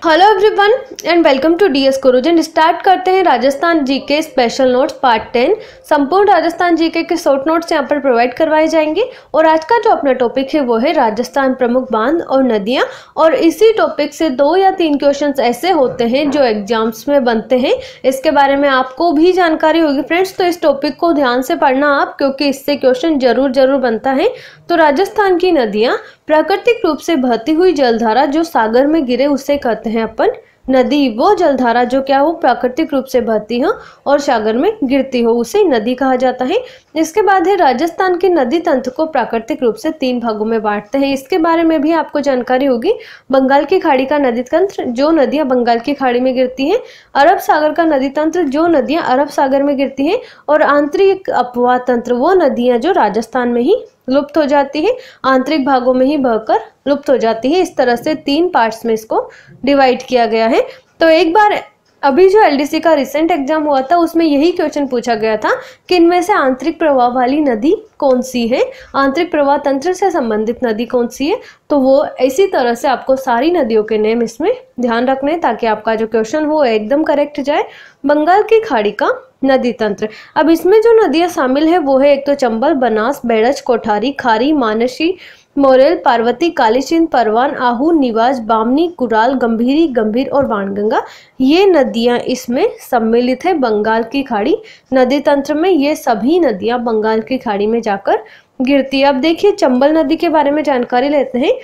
Hello everyone and welcome to DS Gurujan. Start करते हैं Rajasthan GK special notes part 10। संपूर्ण Rajasthan GK के शॉर्ट नोट्स यहाँ पर प्रोवाइड करवाए जाएंगे और आज का जो अपना टॉपिक है वो है राजस्थान प्रमुख बांध और नदियाँ। और इसी टॉपिक से 2 या 3 क्वेश्चंस ऐसे होते हैं जो एग्जाम्स में बनते हैं। इसके बारे में आपको भी जानकारी होगी फ्रेंड्स, तो इस टॉपिक को ध्यान से पढ़ना आप, क्योंकि इससे क्वेश्चन जरूर बनता है। तो राजस्थान की नदियाँ प्राकृतिक रूप से बहती हुई जलधारा जो सागर में गिरे उसे कहते हैं अपन नदी। वो जलधारा जो क्या हो प्राकृतिक रूप से बहती हो और सागर में गिरती हो उसे नदी कहा जाता है। इसके बाद है राजस्थान के नदी तंत्र को प्राकृतिक रूप से 3 भागों में बांटते हैं। इसके बारे में भी आपको जानकारी होगी। बंगाल की खाड़ी का नदी तंत्र जो नदियां बंगाल की खाड़ी में गिरती हैं, अरब सागर का नदी तंत्र जो नदियां अरब सागर में गिरती हैं, और आंतरिक अपवाह तंत्र वो नदियां जो राजस्थान में ही लुप्त हो जाती है, आंतरिक भागों में ही बहकर लुप्त हो जाती है। इस तरह से 3 पार्ट्स में इसको डिवाइड किया गया है। तो एक बार अभी जो एलडीसी का रिसेंट एग्जाम हुआ था उसमें यही क्वेश्चन पूछा गया था कि इनमें से आंतरिक प्रवाह वाली नदी कौन सी है, आंतरिक प्रवाह तंत्र से संबंधित नदी कौन सी है। तो वो इसी तरह से आपको सारी नदियों के नेम इसमें ध्यान रखने हैं ताकि आपका जो क्वेश्चन हो एकदम करेक्ट जाए। बंगाल की खाड़ी का नदी तंत्र, अब इसमें जो नदियां शामिल है वो है एक तो चंबल, बनास, बेड़ज, कोठारी, खारी, मानसी, मोरेल, पार्वती, कालीसिंध, परवान, आहू, निवाज, बामनी, कुराल, गंभीरी, गंभीर और बाणगंगा। ये नदियां इसमें सम्मिलित है बंगाल की खाड़ी नदी तंत्र में। ये सभी नदियां बंगाल की खाड़ी में जाकर गिरती है। अब देखिए चंबल नदी के बारे में जानकारी लेते हैं।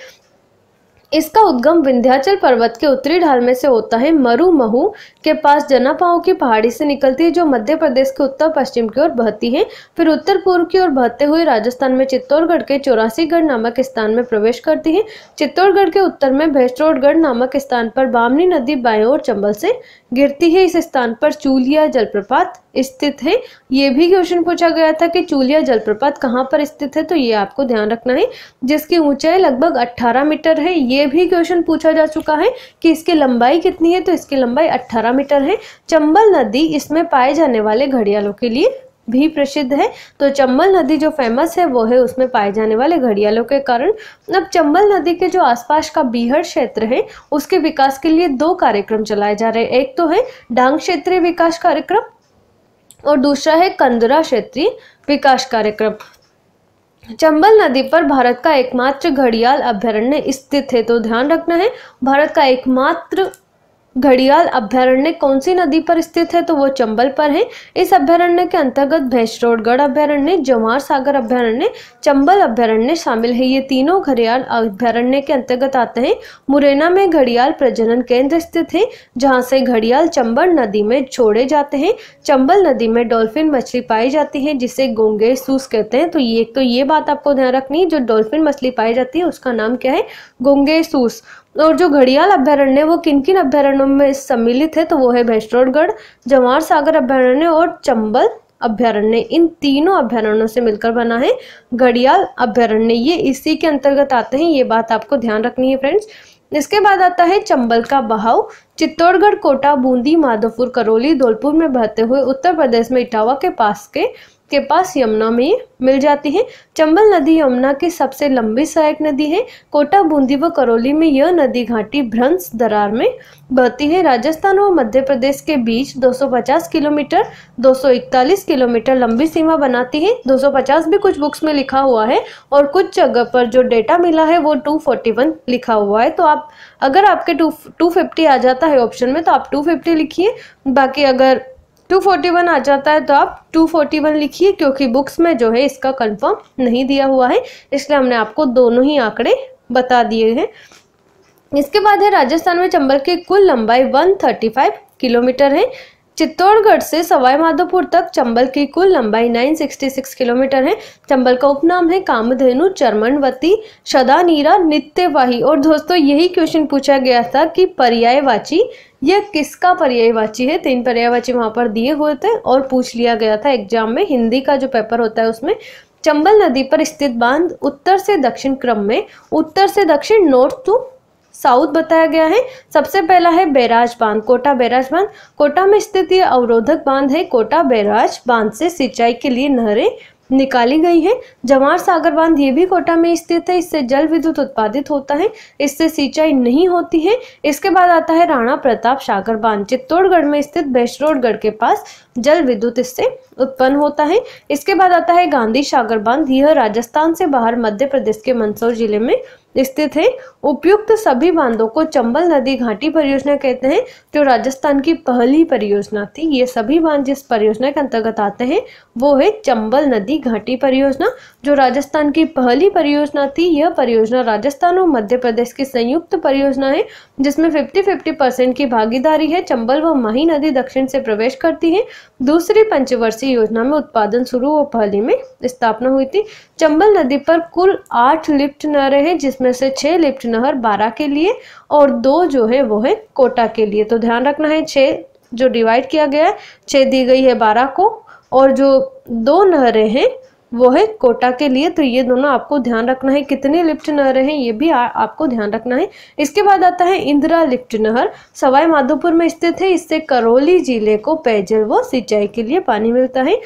इसका उद्गम विंध्याचल पर्वत के उत्तरी ढाल में से होता है। मरुमहू के पास जनापाओं की पहाड़ी से निकलती है जो मध्य प्रदेश के उत्तर पश्चिम की ओर बहती है, फिर उत्तर पूर्व की ओर बहते हुए राजस्थान में चित्तौड़गढ़ के 84गढ़ नामक स्थान में प्रवेश करती है। चित्तौड़गढ़ के उत्तर में भैंसरोडगढ़ नामक स्थान पर बामनी नदी बाएं ओर चंबल से गिरती है। इस स्थान पर चूलिया जलप्रपात स्थित है। ये भी क्वेश्चन पूछा गया था कि चूलिया जलप्रपात कहाँ पर स्थित है, तो ये आपको ध्यान रखना है, जिसकी ऊंचाई लगभग 18 मीटर है। ये भी क्वेश्चन पूछा जा चुका है कि इसकी लंबाई कितनी है, तो इसकी लंबाई 18 मीटर है। चंबल नदी इसमें पाए जाने वाले घड़ियालों के लिए भी प्रसिद्ध है। तो चंबल नदी जो फेमस है वो है उसमें पाए जाने वाले घड़ियालों के कारण। अब चंबल नदी के जो आसपास का बीहड़ क्षेत्र है उसके विकास के लिए 2 कार्यक्रम चलाए जा रहे हैं। एक तो है डांग क्षेत्रीय विकास कार्यक्रम और दूसरा है कंदरा क्षेत्रीय विकास कार्यक्रम। चंबल नदी पर भारत का एकमात्र घड़ियाल अभयारण्य स्थित है। तो ध्यान रखना है, भारत का एकमात्र घड़ियाल अभयारण्य कौन सी नदी पर स्थित है, तो वो चंबल पर है। इस अभयारण्य के अंतर्गत भैंसरोडगढ़ अभयारण्य, जवाहर सागर अभयारण्य, चंबल अभयारण्य शामिल है। ये तीनों घड़ियाल अभयारण्य के अंतर्गत आते हैं। मुरैना में घड़ियाल प्रजनन केंद्र स्थित है जहां से घड़ियाल चंबल नदी में छोड़े जाते हैं। चंबल नदी में डॉल्फिन मछली पाई जाती है जिसे गोंगेसूस कहते हैं। तो ये बात आपको ध्यान रखनी है, जो डॉल्फिन मछली पाई जाती है उसका नाम क्या है, गोंगेसूस। और जो घड़ियाल अभयारण्य वो किन किन अभयारण्यों में सम्मिलित है, तो वो है भैंसरोडगढ़, जवाहर सागर अभयारण्य और चंबल अभयारण्य। इन तीनों अभयारण्यों से मिलकर बना है घड़ियाल अभयारण्य। ये इसी के अंतर्गत आते हैं, ये बात आपको ध्यान रखनी है फ्रेंड्स। इसके बाद आता है चंबल का बहाव। चित्तौड़गढ़, कोटा, बूंदी, माधोपुर, करौली, धौलपुर में बहते हुए उत्तर प्रदेश में इटावा के पास यमुना में मिल जाती है। चंबल नदी यमुना की सबसे लंबी सहायक नदी है। कोटा, बूंदी व करौली में यह नदी घाटी भ्रंश दरार में बहती है। राजस्थान व मध्य प्रदेश के बीच 250 किलोमीटर 241 किलोमीटर लंबी सीमा बनाती है। 250 भी कुछ बुक्स में लिखा हुआ है और कुछ जगह पर जो डेटा मिला है वो 241 लिखा हुआ है। तो आप अगर आपके 250 आ जाता है ऑप्शन में तो आप 250 लिखिए, बाकी अगर 241 आ जाता है तो आप 241 लिखिए, क्योंकि बुक्स में जो है इसका कंफर्म नहीं दिया हुआ है, इसलिए हमने आपको दोनों ही आंकड़े बता दिए हैं। इसके बाद है राजस्थान में चंबल की कुल लंबाई 135 किलोमीटर है। चित्तौड़गढ़ से सवाई माधोपुर तक चंबल की कुल लंबाई 966 किलोमीटर है। चंबल का उपनाम है कामधेनु, चर्मनवती, सदानीरा, नित्यवाही। और दोस्तों यही क्वेश्चन पूछा गया था कि पर्यायवाची यह किसका पर्यायवाची है। 3 पर्यायवाची वहां पर दिए हुए थे और पूछ लिया गया था एग्जाम में, हिंदी का जो पेपर होता है उसमें। चंबल नदी पर स्थित बांध उत्तर से दक्षिण क्रम में, उत्तर से दक्षिण नॉर्थ टू साउथ बताया गया है। सबसे पहला है बैराज बांध, कोटा बैराज बांध। कोटा में स्थित यह अवरोधक बांध है। कोटा बैराज बांध से सिंचाई के लिए नहरें निकाली गई है। जवाहर सागर बांध ये भी कोटा में स्थित है, इससे जल विद्युत उत्पादित होता है, इससे सिंचाई नहीं होती है। इसके बाद आता है राणा प्रताप सागर बांध, चित्तौड़गढ़ में स्थित बेसरोडगढ़ के पास जल विद्युत इससे उत्पन्न होता है। इसके बाद आता है गांधी सागर बांध, यह राजस्थान से बाहर मध्य प्रदेश के मंदसौर जिले में स्थित है। उपयुक्त सभी बांधों को चंबल नदी घाटी परियोजना कहते हैं, जो राजस्थान की पहली परियोजना थी। ये सभी बांध जिस परियोजना के अंतर्गत आते हैं वो है चंबल नदी घाटी परियोजना, जो राजस्थान की पहली परियोजना थी। यह परियोजना राजस्थान और मध्य प्रदेश की संयुक्त परियोजना है, जिसमें 50-50% की भागीदारी है। चंबल व माही नदी दक्षिण से प्रवेश करती है। दूसरी पंचवर्षीय योजना में उत्पादन शुरू व पहली में स्थापना हुई थी। चंबल नदी पर कुल 8 लिफ्ट नहरें हैं, जिसमें से 6 लिफ्ट नहर बारां के लिए और 2 जो है वो है कोटा के लिए। तो ध्यान रखना है, 6 जो डिवाइड किया गया है, 6 दी गई है बारां को और जो 2 नहरें हैं वो है कोटा के लिए। तो ये दोनों आपको ध्यान रखना है, कितनी लिफ्ट नहरें हैं ये भी आपको ध्यान रखना है। इसके बाद आता है इंदिरा लिफ्ट नहर, सवाई माधोपुर में स्थित है। इससे करौली जिले को पेयजल व सिंचाई के लिए पानी मिलता है।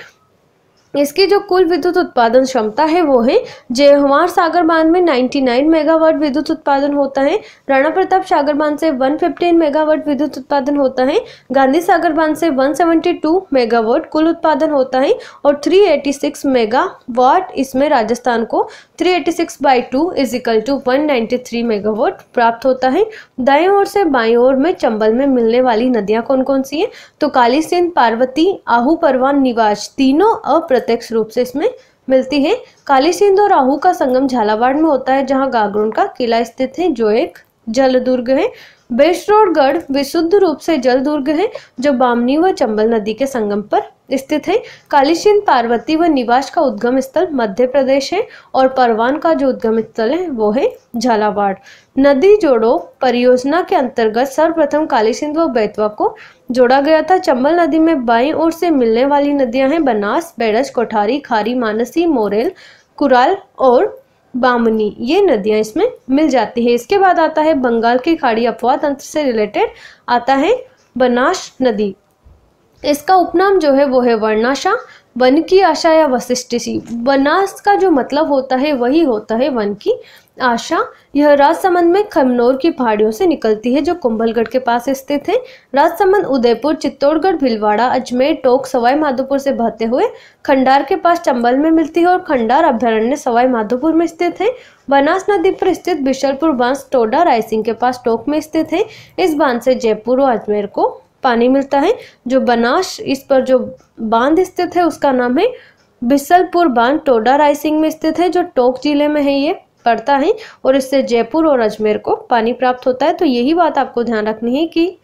इसकी जो कुल विद्युत उत्पादन क्षमता है वो है, जवाहर सागर बांध में 99 मेगावाट विद्युत उत्पादन होता है। राणा प्रताप सागर बांध से 115 मेगावाट विद्युत उत्पादन होता है। गांधी सागर बांध से 172 मेगावाट कुल उत्पादन होता है और 386 मेगावाट इसमें राजस्थान को 386/2 = 193 मेगावाट प्राप्त होता है। दाएं ओर से बाएं ओर में चंबल में मिलने वाली नदियां कौन कौन सी हैं? तो काली सिंध, पार्वती, आहू, परवान, निवाश तीनों अप्रत्यक्ष रूप से इसमें मिलती है। काली सिंध और आहू का संगम झालावाड़ में होता है, जहां गागरोन का किला स्थित है, जो एक जल दुर्ग है। बेसरोडगढ़ विशुद्ध रूप से जल दुर्ग है, जो बामनी व चंबल नदी के संगम पर स्थित है। काली सिंध, पार्वती व निवाश का उद्गम स्थल मध्य प्रदेश है और परवान का जो उद्गम स्थल है वो है झालावाड़। नदी जोड़ो परियोजना के अंतर्गत सर्वप्रथम काली सिंध व बेतवा को जोड़ा गया था। चंबल नदी में बाईं ओर से मिलने वाली नदियां हैं बनास, बेड़ज, कोठारी, खारी, मानसी, मोरेल, कुराल और बामनी, ये नदियां इसमें मिल जाती है। इसके बाद आता है बंगाल की खाड़ी अपवाह तंत्र से रिलेटेड आता है बनास नदी। इसका उपनाम जो है वो है वर्णाशा, वन की आशा या वशिष्ठसी। बनास का जो मतलब होता है वही होता है वन की आशा। यह राजसमंद में खमनोर की पहाड़ियों से निकलती है, जो कुंभलगढ़ के पास स्थित है। राजसमंद, उदयपुर, चित्तौड़गढ़, भीलवाड़ा, अजमेर, टोंक, सवाई माधोपुर से बहते हुए खंडार के पास चंबल में मिलती है और खंडार अभ्यारण्य सवाई माधोपुर में स्थित है। बनास नदी पर स्थित बिशलपुर बांध टोडा रायसिंह के पास टोंक में स्थित है। इस बांध से जयपुर और अजमेर को पानी मिलता है। जो बनास इस पर जो बांध स्थित है उसका नाम है बिशलपुर बांध, टोडा रायसिंह में स्थित है, जो टोंक जिले में है ये पड़ता है और इससे जयपुर और अजमेर को पानी प्राप्त होता है। तो यही बात आपको ध्यान रखनी है कि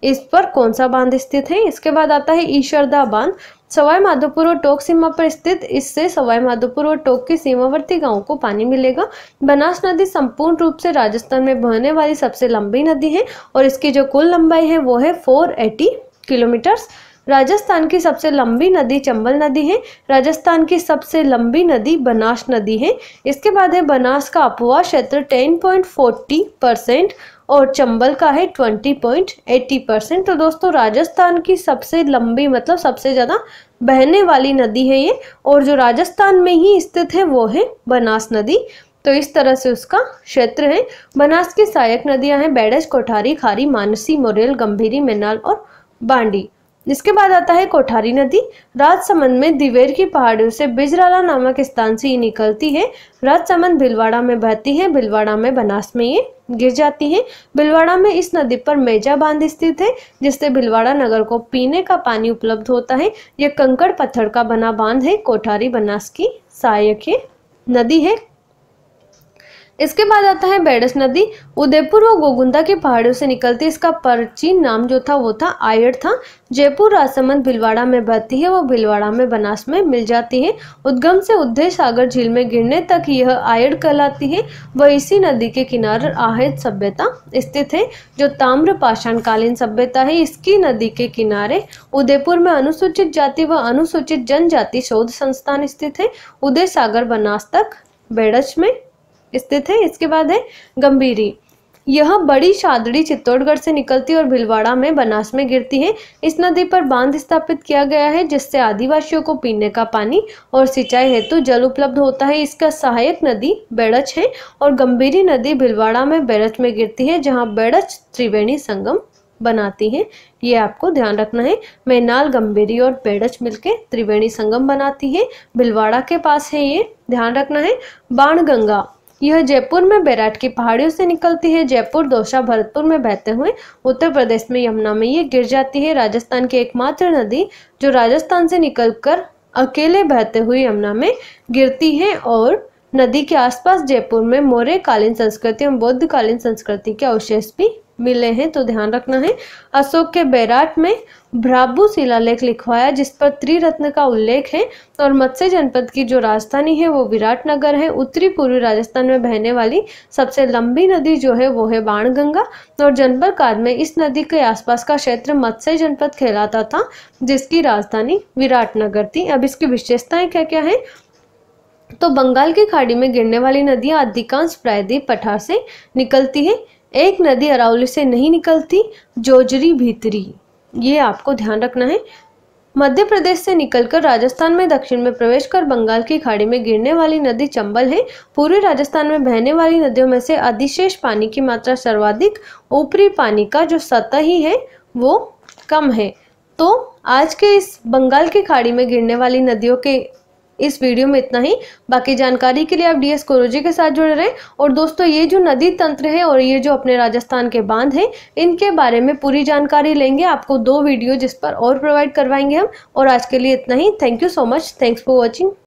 इस पर कौन सा बांध स्थित है। इसके बाद आता है ईशरदा बांध, सवाई माधोपुर और टोंक सीमा पर स्थित। इससे सवाई माधोपुर और टोंक के सीमावर्ती गांवों को पानी मिलेगा। बनास नदी संपूर्ण रूप से राजस्थान में बहने वाली सबसे लंबी नदी है और इसकी जो कुल लंबाई है वो है 480 किलोमीटर। राजस्थान की सबसे लंबी नदी चंबल नदी है। राजस्थान की सबसे लंबी नदी बनास नदी है। इसके बाद है बनास का अपवाह क्षेत्र 10.40% और चंबल का है 20.80%। तो दोस्तों राजस्थान की सबसे लंबी मतलब सबसे ज्यादा बहने वाली नदी है ये, और जो राजस्थान में ही स्थित है वो है बनास नदी। तो इस तरह से उसका क्षेत्र है। बनास की सहायक नदियां हैं बेड़ज, कोठारी, खारी, मानसी, मोरेल, गंभीरी, मेनाल और बांडी। इसके बाद आता है कोठारी नदी। राजसमंद में दिवेर की पहाड़ियों से बिजराला नामक स्थान से ये निकलती है। राजसमंद भीलवाड़ा में बहती है, भीलवाड़ा में बनास में ये गिर जाती है। भीलवाड़ा में इस नदी पर मेजा बांध स्थित है, जिससे भीलवाड़ा नगर को पीने का पानी उपलब्ध होता है। यह कंकड़ पत्थर का बना बांध है। कोठारी बनास की सहायक नदी है। इसके बाद आता है बेड़स नदी। उदयपुर व गोगुंदा की पहाड़ियों से निकलती, इसका प्राचीन नाम जो था वो था आयड़ था। जयपुर, राजसमंद, भीलवाड़ा में बहती है, वो भीलवाड़ा में बनास में मिल जाती है। उद्गम से उदय सागर झील में गिरने तक यह आयड़ कहलाती है। वह इसी नदी के किनारे आहेत सभ्यता स्थित है, जो ताम्र पाषाण कालीन सभ्यता है। इसकी नदी के किनारे उदयपुर में अनुसूचित जाति व अनुसूचित जनजाति शोध संस्थान स्थित है। उदय सागर बनास तक बेड़च में स्थित है। इसके बाद है गंभीरी। यह बड़ी शादड़ी चित्तौड़गढ़ से निकलती है और भीलवाड़ा में बनास में गिरती है। इस नदी पर बांध स्थापित किया गया है जिससे आदिवासियों को पीने का पानी और सिंचाई हेतु जल उपलब्ध होता है। इसका सहायक नदी बेड़च है और गंभीरी नदी भीलवाड़ा में बेड़च में गिरती है जहाँ बेड़च त्रिवेणी संगम बनाती है। ये आपको ध्यान रखना है। मैनाल, गंभीरी और बेड़च मिलके त्रिवेणी संगम बनाती है। भीलवाड़ा के पास है, ये ध्यान रखना है। बाणगंगा, यह जयपुर में बैराट की पहाड़ियों से निकलती है। जयपुर, दौसा, भरतपुर में बहते हुए उत्तर प्रदेश में यमुना में ये गिर जाती है। राजस्थान की एकमात्र नदी जो राजस्थान से निकलकर अकेले बहते हुए यमुना में गिरती है। और नदी के आसपास जयपुर में मौर्य कालीन संस्कृति और बौद्ध कालीन संस्कृति के अवशेष भी मिले हैं, तो ध्यान रखना है। अशोक के बैराट में भ्राबू शिलालेख लिखवाया जिस पर त्रिरत्न का उल्लेख है। और मत्स्य जनपद की जो राजधानी है वो विराटनगर है। उत्तरी पूर्वी राजस्थान में बहने वाली सबसे लंबी नदी जो है वो है बाणगंगा। और जनपद काल में इस नदी के आसपास का क्षेत्र मत्स्य जनपद कहलाता था जिसकी राजधानी विराटनगर थी। अब इसकी विशेषताएं क्या क्या है, तो बंगाल की खाड़ी में गिरने वाली नदियां अधिकांश प्रायद्वीप पठार से निकलती है। एक नदी अरावली से नहीं निकलती, जोजरी भीतरी, ये आपको ध्यान रखना है। मध्य प्रदेश से निकलकर राजस्थान में दक्षिण में प्रवेश कर बंगाल की खाड़ी में गिरने वाली नदी चंबल है। पूर्वी राजस्थान में बहने वाली नदियों में से अधिशेष पानी की मात्रा सर्वाधिक, ऊपरी पानी का जो सतही है वो कम है। तो आज के इस बंगाल की खाड़ी में गिरने वाली नदियों के इस वीडियो में इतना ही। बाकी जानकारी के लिए आप DS गुरुजी के साथ जुड़े रहें। और दोस्तों, ये जो नदी तंत्र है और ये जो अपने राजस्थान के बांध हैं, इनके बारे में पूरी जानकारी लेंगे, आपको 2 वीडियो जिस पर और प्रोवाइड करवाएंगे हम। और आज के लिए इतना ही। Thank you so much. Thanks for watching.